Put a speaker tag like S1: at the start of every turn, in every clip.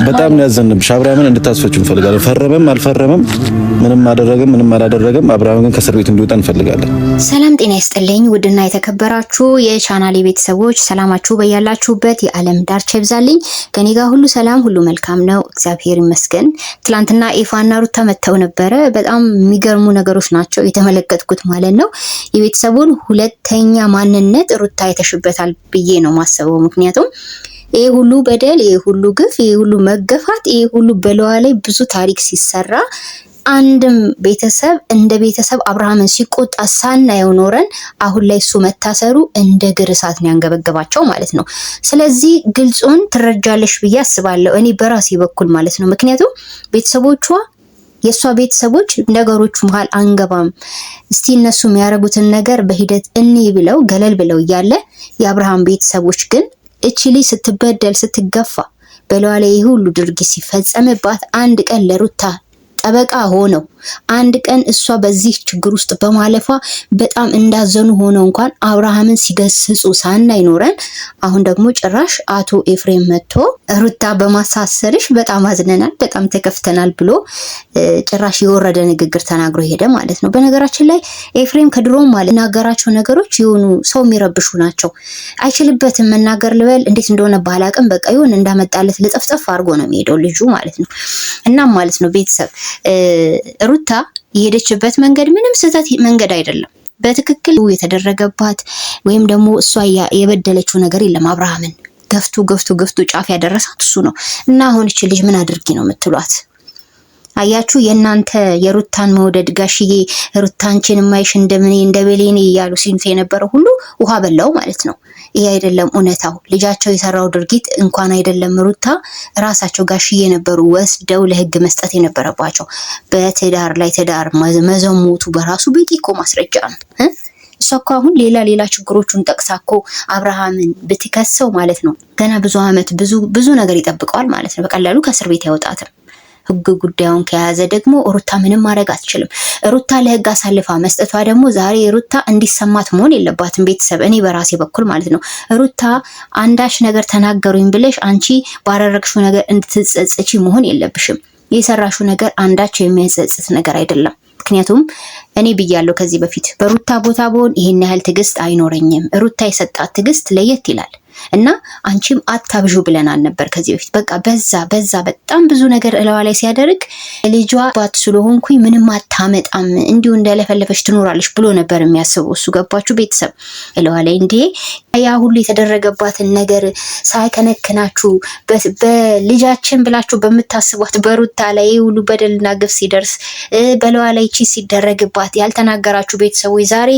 S1: በጣም ነው ያዘንብሽ። አብርሃምን እንድታስፈችው እንፈልጋለን። ፈረመም አልፈረመም ምንም አላደረገም አብርሃም ግን ከእስር ቤት እንዲወጣ እንፈልጋለን።
S2: ሰላም ጤና ይስጥልኝ ውድና የተከበራችሁ የቻናሌ ቤተሰቦች ሰላማችሁ በያላችሁበት የዓለም ዳርቻ ይብዛልኝ። ከኔ ጋር ሁሉ ሰላም ሁሉ መልካም ነው፣ እግዚአብሔር ይመስገን። ትላንትና ኤፋና ሩታ መተው ነበረ። በጣም የሚገርሙ ነገሮች ናቸው የተመለከትኩት ማለት ነው። የቤተሰቡን ሁለተኛ ማንነት ሩታ አይተሽበታል ብዬ ነው ማሰበው። ምክንያቱም ይሄ ሁሉ በደል፣ ይሄ ሁሉ ግፍ፣ ይሄ ሁሉ መገፋት፣ ይሄ ሁሉ በለዋ ላይ ብዙ ታሪክ ሲሰራ አንድም ቤተሰብ እንደ ቤተሰብ አብርሃምን ሲቆጣ ሳናየው ኖረን አሁን ላይ እሱ መታሰሩ እንደ ግር እሳት ነው ያንገበገባቸው ማለት ነው። ስለዚህ ግልጹን ትረጃለሽ ብዬ አስባለሁ እኔ በራሴ በኩል ማለት ነው። ምክንያቱም ቤተሰቦቿ የሷ ቤተሰቦች ነገሮቹ መሃል አንገባም እስቲ እነሱ የሚያረጉትን ነገር በሂደት እኔ ብለው ገለል ብለው እያለ የአብርሃም ቤተሰቦች ግን እቺ ልጅ ስትበደል ስትገፋ በለዋ ላይ ይሄ ሁሉ ድርጊት ሲፈጸምባት አንድ ቀን ለሩታ ጠበቃ ሆነው አንድ ቀን እሷ በዚህ ችግር ውስጥ በማለፏ በጣም እንዳዘኑ ሆነው እንኳን አብርሃምን ሲገስጹ ሳናይ ኖረን አሁን ደግሞ ጭራሽ አቶ ኤፍሬም መጥቶ ሩታ በማሳሰርሽ በጣም አዝነናል፣ በጣም ተከፍተናል ብሎ ጭራሽ የወረደ ንግግር ተናግሮ ሄደ ማለት ነው። በነገራችን ላይ ኤፍሬም ከድሮም ማለት ናገራቸው ነገሮች የሆኑ ሰው የሚረብሹ ናቸው። አይችልበትም መናገር ልበል እንዴት እንደሆነ ባላቅም በቃ ይሁን እንዳመጣለት ልጠፍጠፍ አድርጎ ነው የሚሄደው ልጁ ማለት ነው። እናም ማለት ነው ቤተሰብ ሩታ የሄደችበት መንገድ ምንም ስህተት መንገድ አይደለም። በትክክል የተደረገባት ወይም ደግሞ እሷ የበደለችው ነገር የለም። አብርሃምን ገፍቱ ጫፍ ያደረሳት እሱ ነው እና አሁን እቺ ልጅ ምን አድርጊ ነው የምትሏት? አያችሁ የእናንተ የሩታን መውደድ ጋሽዬ ሩታንችን ማይሽ እንደምን እንደበሌኔ እያሉ ሲንፍ የነበረው ሁሉ ውሃ በላው ማለት ነው። ይሄ አይደለም እውነታው። ልጃቸው የሰራው ድርጊት እንኳን አይደለም ሩታ ራሳቸው ጋሽዬ ነበሩ ወስደው ለህግ መስጠት የነበረባቸው። በትዳር ላይ ትዳር መዘሙቱ በራሱ በቂ እኮ ማስረጃ ነው። እሷ እኮ አሁን ሌላ ችግሮቹን ጠቅሳ እኮ አብርሃምን ብትከሰው ማለት ነው ገና ብዙ አመት ብዙ ነገር ይጠብቀዋል ማለት ነው። በቀላሉ ከእስር ቤት ያወጣትም። ህግ ጉዳዩን ከያዘ ደግሞ ሩታ ምንም ማድረግ አትችልም። ሩታ ለህግ አሳልፋ መስጠቷ ደግሞ ዛሬ ሩታ እንዲሰማት መሆን የለባትም። ቤተሰብ እኔ በራሴ በኩል ማለት ነው ሩታ አንዳች ነገር ተናገሩኝ ብለሽ አንቺ ባረረግሽው ነገር እንድትጸጸቺ መሆን የለብሽም። የሰራሽው ነገር አንዳች የሚያጸጽት ነገር አይደለም። ምክንያቱም እኔ ብያለሁ ከዚህ በፊት በሩታ ቦታ ብሆን ይሄን ያህል ትዕግስት አይኖረኝም። ሩታ የሰጣት ትዕግስት ለየት ይላል እና አንቺም አታብዡ ብለናል ነበር ከዚህ በፊት። በቃ በዛ በጣም ብዙ ነገር እለዋ ላይ ሲያደርግ ልጇ ባት ስለሆንኩኝ ምንም አታመጣም እንዲሁ እንደለፈለፈች ትኖራለች ብሎ ነበር የሚያስበው እሱ። ገባችሁ ቤተሰብ? እለዋ ላይ እንዴ ያ ሁሉ የተደረገባትን ነገር ሳይከነክናችሁ በልጃችን ብላችሁ በምታስቧት በሩታ ላይ ሁሉ በደልና ግፍ ሲደርስ በለዋ ላይ ቺ ሲደረግባት ያልተናገራችሁ ቤተሰቦች ዛሬ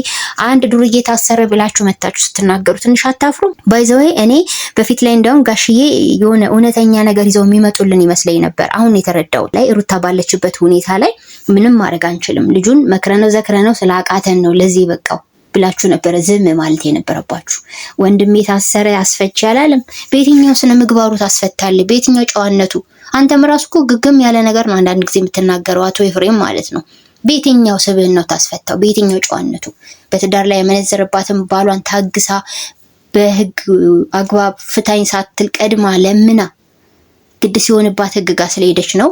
S2: አንድ ዱርዬ ታሰረ ብላችሁ መታችሁ ስትናገሩ ትንሽ አታፍሩም? ባይዘው እኔ በፊት ላይ እንደውም ጋሽዬ የሆነ እውነተኛ ነገር ይዘው የሚመጡልን ይመስለኝ ነበር። አሁን የተረዳው ላይ ሩታ ባለችበት ሁኔታ ላይ ምንም ማድረግ አንችልም። ልጁን መክረነው ዘክረነው ስላቃተን ነው ለዚህ በቃው ብላችሁ ነበር ዝም ማለት የነበረባችሁ። ወንድሜ ታሰረ አስፈች ያላለም በየትኛው ስነ ምግባሩ ታስፈታል? በየትኛው ጨዋነቱ? አንተም ራሱ እኮ ግግም ያለ ነገር ነው አንዳንድ ጊዜ የምትናገረው አቶ ኤፍሬም ማለት ነው። በየትኛው ስብዕናው ታስፈታው? በየትኛው ጨዋነቱ? በትዳር ላይ የመነዘረባትን ባሏን ታግሳ በህግ አግባብ ፍታኝ ሳትል ቀድማ ለምና ግድ ሲሆንባት ህግ ጋር ስለሄደች ነው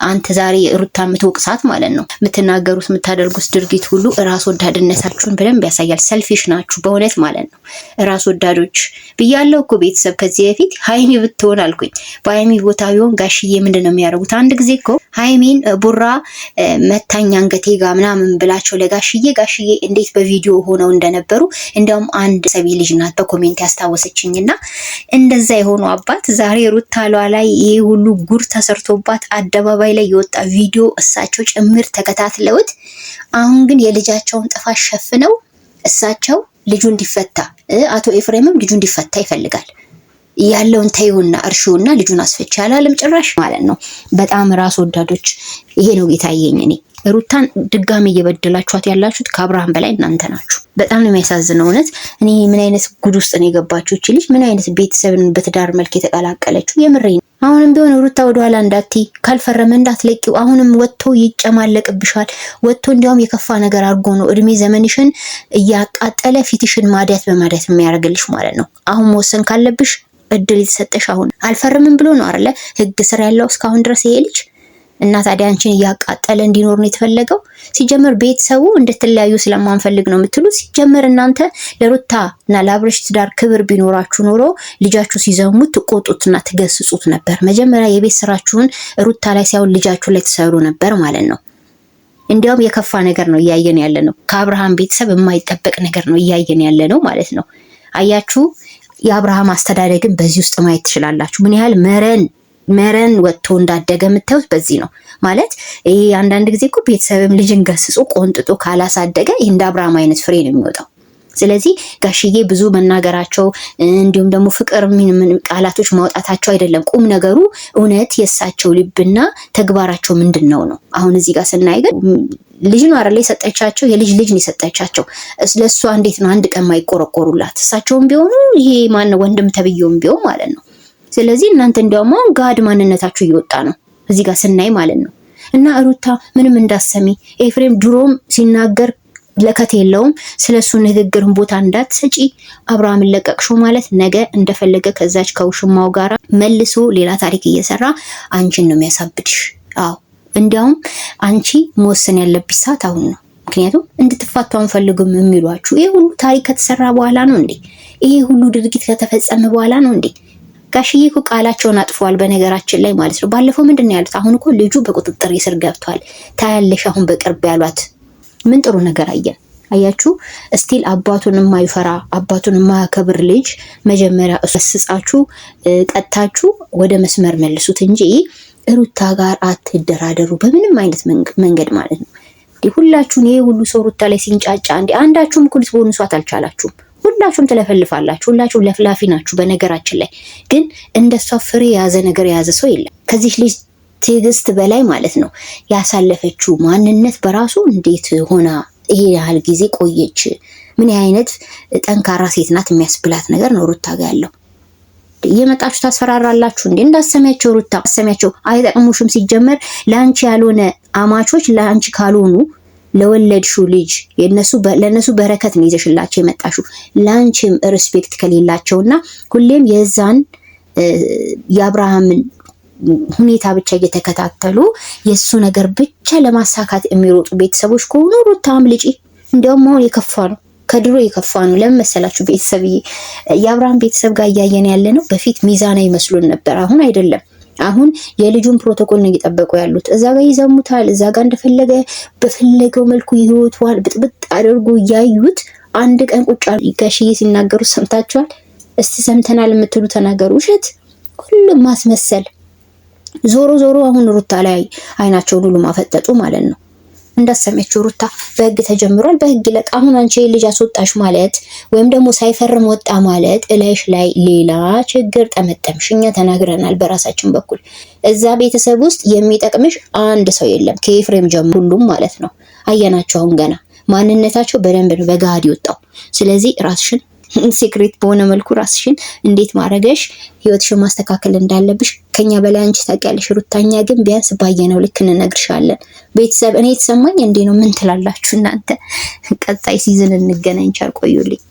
S2: አንተ ዛሬ ሩታ የምትወቅሳት ማለት ነው። የምትናገሩት የምታደርጉት ድርጊት ሁሉ ራስ ወዳድነታችሁን በደንብ ያሳያል። ሰልፊሽ ናችሁ በእውነት ማለት ነው። ራስ ወዳዶች ብያለሁ እኮ ቤተሰብ ከዚህ በፊት ሃይሚ ብትሆን አልኩኝ። በሃይሚ ቦታ ቢሆን ጋሽዬ ምንድነው የሚያደርጉት? አንድ ጊዜ እኮ ሃይሚን ቡራ መታኝ አንገቴ ጋር ምናምን ብላቸው ለጋሽዬ ጋሽዬ እንዴት በቪዲዮ ሆነው እንደነበሩ እንዲያውም አንድ ሰቢ ልጅ ናት በኮሜንት ያስታወሰችኝና እንደዛ የሆኑ አባት ዛሬ ሩታ ላይ ይሄ ሁሉ ጉር ተሰርቶ አደባባይ ላይ የወጣ ቪዲዮ እሳቸው ጭምር ተከታትለውት አሁን ግን የልጃቸውን ጥፋት ሸፍነው እሳቸው ልጁ እንዲፈታ አቶ ኤፍሬምም ልጁ እንዲፈታ ይፈልጋል። ያለውን ተይውና እርሹና ልጁን አስፈቻ አላለም ጭራሽ ማለት ነው። በጣም ራስ ወዳዶች ይሄ ነው የታየኝ እኔ። ሩታን ድጋሚ እየበደላችኋት ያላችሁት ከአብርሃም በላይ እናንተ ናችሁ። በጣም ነው የሚያሳዝነው እውነት። እኔ ምን አይነት ጉድ ውስጥ ነው የገባችሁ? እቺ ልጅ ምን አይነት ቤተሰብን በትዳር መልክ የተቀላቀለችው? የምሬን። አሁንም ቢሆን ሩታ ወደኋላ እንዳትይ፣ ካልፈረመ እንዳትለቂው። አሁንም ወጥቶ ይጨማለቅብሻል። ወጥቶ እንዲያውም የከፋ ነገር አድርጎ ነው እድሜ ዘመንሽን እያቃጠለ ፊትሽን ማዲያት በማዲያት የሚያደርግልሽ ማለት ነው። አሁን መወሰን ካለብሽ እድል የተሰጠሽ አሁን አልፈርምም ብሎ ነው አይደለ ህግ ስር ያለው እስካሁን ድረስ ይሄ ልጅ እና ታዲያ አንቺን እያቃጠለ እንዲኖር ነው የተፈለገው። ሲጀመር ቤተሰቡ እንድትለያዩ ስለማንፈልግ ነው የምትሉ። ሲጀመር እናንተ ለሩታ እና ለአብርሽ ትዳር ክብር ቢኖራችሁ ኖሮ ልጃችሁ ሲዘሙት ትቆጡትና ትገስጹት ነበር። መጀመሪያ የቤት ስራችሁን ሩታ ላይ ሳይሆን ልጃችሁ ላይ ትሰሩ ነበር ማለት ነው። እንዲያውም የከፋ ነገር ነው እያየን ያለ ነው። ከአብርሃም ቤተሰብ የማይጠበቅ ነገር ነው እያየን ያለ ነው ማለት ነው። አያችሁ፣ የአብርሃም አስተዳደግን በዚህ ውስጥ ማየት ትችላላችሁ። ምን ያህል መረን ወጥቶ እንዳደገ የምታዩት በዚህ ነው ማለት። ይሄ አንዳንድ ጊዜ እኮ ቤተሰብም ልጅን ገስጾ ቆንጥጦ ካላሳደገ እንደ አብርሃም አይነት ፍሬ ነው የሚወጣው። ስለዚህ ጋሽዬ ብዙ መናገራቸው እንዲሁም ደግሞ ፍቅር ምን ቃላቶች ማውጣታቸው አይደለም ቁም ነገሩ፣ እውነት የእሳቸው ልብና ተግባራቸው ምንድነው ነው። አሁን እዚህ ጋር ስናይ ግን ልጅ ነው አይደል የሰጠቻቸው፣ የልጅ ልጅ ነው የሰጠቻቸው። ስለሷ እንዴት ነው አንድ ቀን ማይቆረቆሩላት? እሳቸውም ቢሆኑ ይሄ ማን ወንድም ተብየውም ቢሆን ማለት ነው። ስለዚህ እናንተ እንዲያውም ጋድ ማንነታችሁ እየወጣ ነው እዚህ ጋር ስናይ ማለት ነው። እና ሩታ ምንም እንዳሰሚ ኤፍሬም ድሮም ሲናገር ለከት የለውም። ስለሱ ንግግርን ቦታ እንዳትሰጪ። አብርሃምን ለቀቅሽው ማለት ነገ እንደፈለገ ከዛች ከውሽማው ጋራ መልሶ ሌላ ታሪክ እየሰራ አንቺን ነው የሚያሳብድሽ። አዎ እንዲያውም አንቺ መወሰን ያለብሽ ሰዓት አሁን ነው። ምክንያቱም እንድትፋቱ አንፈልግም የሚሏችሁ ይሄ ሁሉ ታሪክ ከተሰራ በኋላ ነው እንዴ? ይሄ ሁሉ ድርጊት ከተፈጸመ በኋላ ነው እንዴ? ጋሽዬ እኮ ቃላቸውን አጥፈዋል በነገራችን ላይ ማለት ነው። ባለፈው ምንድን ነው ያሉት? አሁን እኮ ልጁ በቁጥጥር ስር ገብቷል ታያለሽ አሁን በቅርብ ያሏት ምን ጥሩ ነገር አየን። አያችሁ እስቲል አባቱን የማይፈራ አባቱን የማያከብር ልጅ መጀመሪያ እስጻችሁ ቀጥታችሁ ወደ መስመር መልሱት እንጂ ሩታ ጋር አትደራደሩ በምንም አይነት መንገድ ማለት ነው። ሁላችሁም ይሄ ሁሉ ሰው ሩታ ላይ ሲንጫጫ እንዴ አንዳችሁም እኮ ልትቦንሷት አልቻላችሁም። ሁላችሁም ትለፈልፋላችሁ። ሁላችሁም ለፍላፊ ናችሁ። በነገራችን ላይ ግን እንደሷ ፍሬ የያዘ ነገር የያዘ ሰው የለም ከዚህ ልጅ ትዕግስት በላይ ማለት ነው። ያሳለፈችው ማንነት በራሱ እንዴት ሆና ይሄ ያህል ጊዜ ቆየች? ምን አይነት ጠንካራ ሴት ናት የሚያስብላት ነገር ነው ሩታ ጋር ያለው። እየመጣችሁ ታስፈራራላችሁ እንዴ? እንዳሰሚያቸው ሩታ አሰሚያቸው አይጠቅሙሽም። ሲጀመር ላንቺ ያልሆነ አማቾች ላንቺ ካልሆኑ ለወለድሽው ልጅ ለነሱ በረከት ነው ይዘሽላቸው የመጣሽው። ላንቺም ሪስፔክት ከሌላቸውና ሁሌም የዛን የአብርሃምን ሁኔታ ብቻ እየተከታተሉ የሱ ነገር ብቻ ለማሳካት የሚሮጡ ቤተሰቦች ከሆኑ ሩታም ልጪ። እንዲያውም አሁን የከፋ ነው፣ ከድሮ የከፋ ነው። ለምን መሰላችሁ? ቤተሰብዬ የአብርሃም ቤተሰብ ጋር እያየን ያለ ነው። በፊት ሚዛና ይመስሉን ነበር፣ አሁን አይደለም። አሁን የልጁን ፕሮቶኮል ነው እየጠበቁ ያሉት። እዛ ጋር ይዘሙታል፣ እዛ ጋር እንደፈለገ በፈለገው መልኩ ይወቷል፣ ብጥብጥ አድርጎ እያዩት አንድ ቀን ቁጭ ጋሽዬ ሲናገሩ ሰምታችኋል? እስቲ ሰምተናል የምትሉ ተናገሩ። ውሸት፣ ሁሉም ማስመሰል። ዞሮ አሁን ሩታ ላይ አይናቸውን ሁሉ ማፈጠጡ ማለት ነው። እንዳሰመችው ሩታ በህግ ተጀምሯል፣ በህግ ይለቅ። አሁን አንቺ ልጅ አስወጣሽ ማለት ወይም ደግሞ ሳይፈርም ወጣ ማለት እላይሽ ላይ ሌላ ችግር ጠመጠምሽ። እኛ ተናግረናል በራሳችን በኩል። እዛ ቤተሰብ ውስጥ የሚጠቅምሽ አንድ ሰው የለም ከኤፍሬም ጀምሮ ሁሉም ማለት ነው። አየናቸው። አሁን ገና ማንነታቸው በደንብ ነው በጋድ ይወጣው። ስለዚህ ራስሽን ሴክሬት በሆነ መልኩ ራስሽን እንዴት ማድረግሽ ህይወትሽን ማስተካከል እንዳለብሽ ከኛ በላይ አንቺ ታውቂያለሽ ሩታኛ። ግን ቢያንስ ባየነው ልክ እንነግርሻለን። ቤተሰብ እኔ የተሰማኝ እንዴ ነው። ምን ትላላችሁ እናንተ? ቀጣይ ሲዝን እንገናኝ። ቻል ቆዩልኝ።